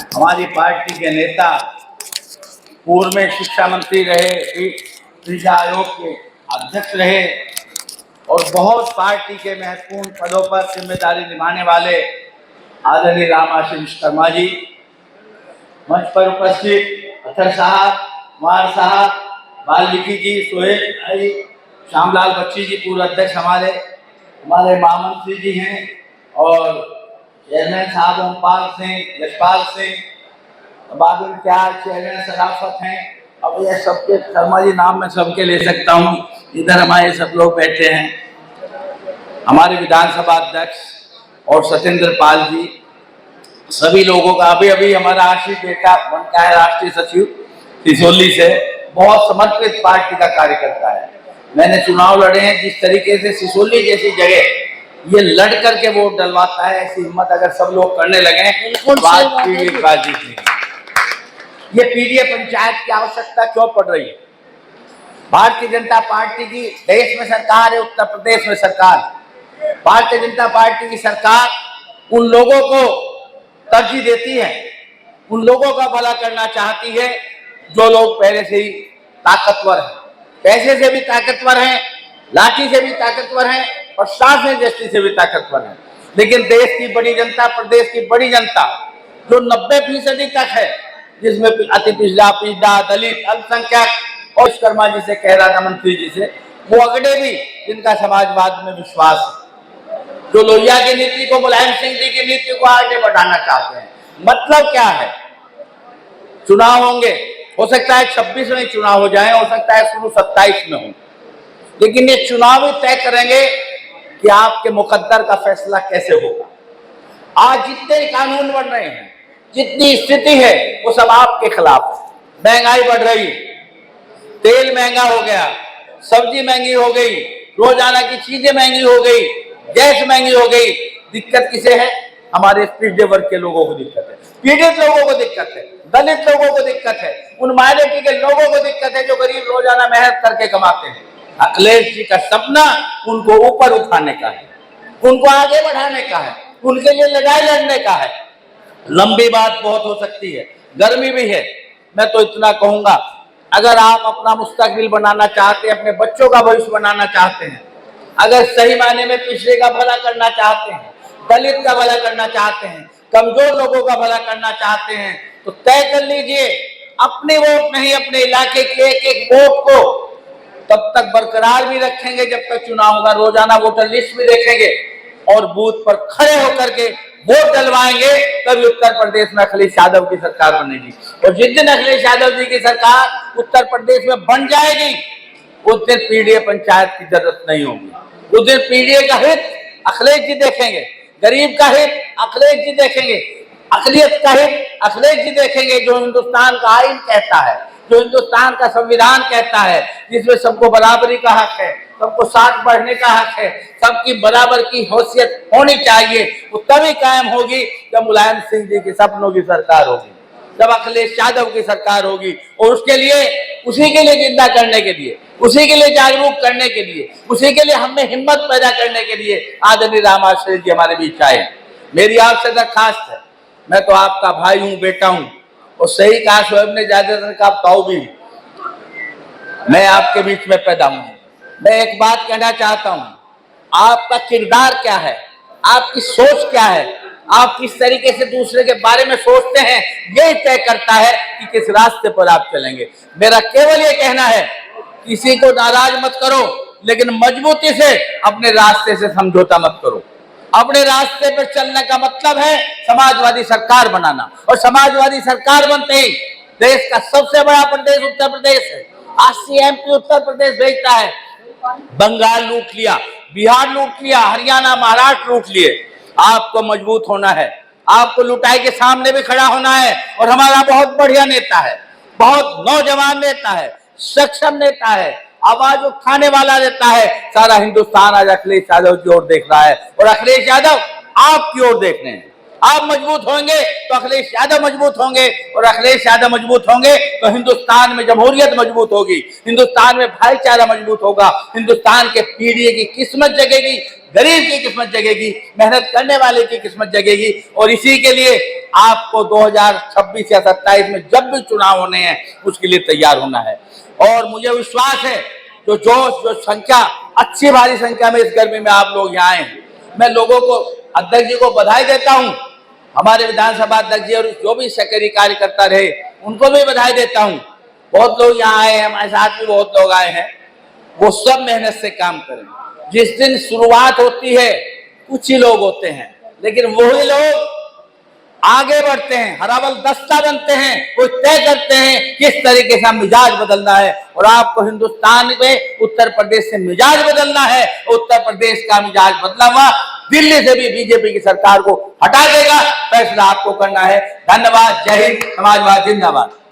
हमारी पार्टी के नेता, पूर्व में शिक्षा मंत्री रहे, परीक्षा आयोग के अध्यक्ष रहे और बहुत पार्टी के महत्वपूर्ण पदों पर जिम्मेदारी निभाने वाले आदरणीय राम आशीष विश्वकर्मा जी, मंच पर उपस्थित अथर साहब, कुमार साहब, वाल्मीकि जी, सोहेल भाई, श्यामलाल बच्ची जी, पूर्व अध्यक्ष हमारे महामंत्री जी हैं, और चेयरमैन साहब ओमपाल सिंह, यशपाल सिंह, बाबुल त्याग, चेयरमैन सराफत हैं। अब ये सबके शर्मा जी नाम मैं सबके ले सकता हूँ। इधर हमारे सब लोग बैठे हैं, हमारे विधानसभा अध्यक्ष और सत्येंद्र पाल जी, सभी लोगों का। अभी अभी हमारा आशीष बेटा बनता है राष्ट्रीय सचिव सिसोली से, बहुत समर्पित पार्टी का कार्यकर्ता है। मैंने चुनाव लड़े हैं, जिस तरीके से सिसोली जैसी जगह ये लड़ करके वोट डलवाता है, ऐसी हिम्मत अगर सब लोग करने लगे ये पीडीए पंचायत की आवश्यकता क्यों पड़ रही है? भारतीय जनता पार्टी की देश में सरकार है, उत्तर प्रदेश में सरकार। भारतीय जनता पार्टी की सरकार उन लोगों को तरजीह देती है, उन लोगों का भला करना चाहती है जो लोग पहले से ही ताकतवर हैं, पैसे से भी ताकतवर हैं, लाठी से भी ताकतवर हैं और सांस में दृष्टि से भी ताकतवर हैं। लेकिन देश की बड़ी जनता, प्रदेश की बड़ी जनता जो 90% तक है, जिसमें अति पिछड़ा, पीड़ा, दलित, अल्पसंख्यक, और विश्वकर्मा जी से कह रहा था, मंत्री जी से, वो अगड़े भी जिनका समाजवाद में विश्वास है, जो लोहिया की नीति को, मुलायम सिंह जी की नीति को आगे बढ़ाना चाहते हैं। मतलब क्या है? चुनाव होंगे, हो सकता है 26 में चुनाव हो जाए, हो सकता है शुरू 27 में हो, लेकिन ये चुनाव ही तय करेंगे कि आपके मुकद्दर का फैसला कैसे होगा। आज जितने कानून बन रहे हैं, जितनी स्थिति है, वो सब आपके खिलाफ है। महंगाई बढ़ रही, तेल महंगा हो गया, सब्जी महंगी हो गई, रोजाना की चीजें महंगी हो गई, गैस महंगी हो गई। दिक्कत किसे है? हमारे पिछड़े वर्ग के लोगों को दिक्कत है, पीड़ित लोगों को दिक्कत है, दलित लोगों को दिक्कत है, उन माइनॉरिटी के लोगों को दिक्कत है जो गरीब रोजाना मेहनत करके कमाते हैं। अखिलेश जी का सपना उनको ऊपर उठाने का है, उनको आगे बढ़ाने का है, उनके लिए लड़ाई लड़ने का है। लंबी बात बहुत हो सकती है, गर्मी भी है। मैं तो इतना कहूंगा, अगर आप अपना मुस्तकबिल बनाना चाहते हैं, अपने बच्चों का भविष्य बनाना चाहते हैं, अगर सही मायने में पिछड़े का भला करना चाहते हैं, दलित का भला करना चाहते हैं, कमजोर लोगों का भला करना चाहते हैं, तो तय कर लीजिए, अपने वोट नहीं, अपने इलाके के एक एक वोट को तब तक बरकरार भी रखेंगे जब तक चुनाव होगा। रोजाना वोटर लिस्ट भी देखेंगे और बूथ पर खड़े होकर के वोट डलवाएंगे, तभी उत्तर प्रदेश में अखिलेश यादव की सरकार बनेगी। और जिस दिन अखिलेश यादव जी की सरकार उत्तर प्रदेश में बन जाएगी, उस दिन पीडीए पंचायत की जरूरत नहीं होगी। उस दिन पीडीए का हित अखिलेश जी देखेंगे, गरीब का हित अखिलेश जी देखेंगे, अकलियत का हित अखिलेश जी देखेंगे। जो हिंदुस्तान का आईन कहता है, जो हिंदुस्तान का संविधान कहता है, जिसमें सबको बराबरी का हक है, सबको साथ बढ़ने का हक है, सबकी बराबर की हैसियत होनी चाहिए, वो तभी कायम होगी जब मुलायम सिंह जी के सपनों की सरकार होगी, जब अखिलेश यादव की सरकार होगी। और उसके लिए, उसी के लिए जिंदा करने के लिए, उसी के लिए जागरूक करने के लिए, उसी के लिए हमें हिम्मत पैदा करने के लिए आदरणीय राम आशीष जी हमारे बीच आए। मेरी आपसे दरखास्त है, मैं तो आपका भाई हूँ, बेटा हूँ, और सही कहा शोएब ने, ज्यादातर का ताऊ भी, मैं आपके बीच में पैदा हूं। मैं एक बात कहना चाहता हूं, आपका किरदार क्या है, आपकी सोच क्या है, आप किस तरीके से दूसरे के बारे में सोचते हैं, यही तय करता है कि किस रास्ते पर आप चलेंगे। मेरा केवल ये कहना है, किसी को नाराज मत करो, लेकिन मजबूती से अपने रास्ते से समझौता मत करो। अपने रास्ते पर चलने का मतलब है समाजवादी सरकार बनाना, और समाजवादी सरकार बनते ही देश का सबसे बड़ा प्रदेश उत्तर प्रदेश है। 80 एमपी उत्तर प्रदेश भेजता है, बंगाल लूट लिया, बिहार लूट लिया, हरियाणा, महाराष्ट्र लूट लिए। आपको मजबूत होना है, आपको लुटाई के सामने भी खड़ा होना है। और हमारा बहुत बढ़िया नेता है, बहुत नौजवान नेता है, सक्षम नेता है, आवाज उठाने वाला नेता है। सारा हिंदुस्तान आज अखिलेश यादव की ओर देख रहा है, और अखिलेश यादव आपकी ओर देख रहे हैं। आप मजबूत होंगे तो अखिलेश यादव मजबूत होंगे, और अखिलेश यादव मजबूत होंगे तो हिंदुस्तान में जमहूरियत मजबूत होगी, हिंदुस्तान में भाईचारा मजबूत होगा, हिंदुस्तान के पीढ़ी की किस्मत जगेगी, गरीब की किस्मत जगेगी, मेहनत करने वाले की किस्मत जगेगी। और इसी के लिए आपको 2026 या 27 में जब भी चुनाव होने हैं उसके लिए तैयार होना है। और मुझे विश्वास है जो संख्या, अच्छी भारी संख्या में इस गर्मी में आप लोग यहाँ आए हैं, मैं लोगों को, अध्यक्ष जी को बधाई देता हूं, हमारे विधानसभा अध्यक्ष जी और जो भी सहकारी कार्यकर्ता रहे उनको भी बधाई देता हूं। बहुत लोग यहाँ आए हैं, हमारे साथ भी बहुत लोग आए हैं, वो सब मेहनत से काम करें। जिस दिन शुरुआत होती है कुछ ही लोग होते हैं, लेकिन वही लोग आगे बढ़ते हैं, हरावल दस्ता बनते हैं, वो तय करते हैं किस तरीके से मिजाज बदलना है। और आपको हिंदुस्तान में उत्तर प्रदेश से मिजाज बदलना है, उत्तर प्रदेश का मिजाज बदला हुआ दिल्ली से भी बीजेपी की सरकार को हटा देगा, फैसला आपको करना है। धन्यवाद। जय हिंद, समाजवाद जिंदाबाद।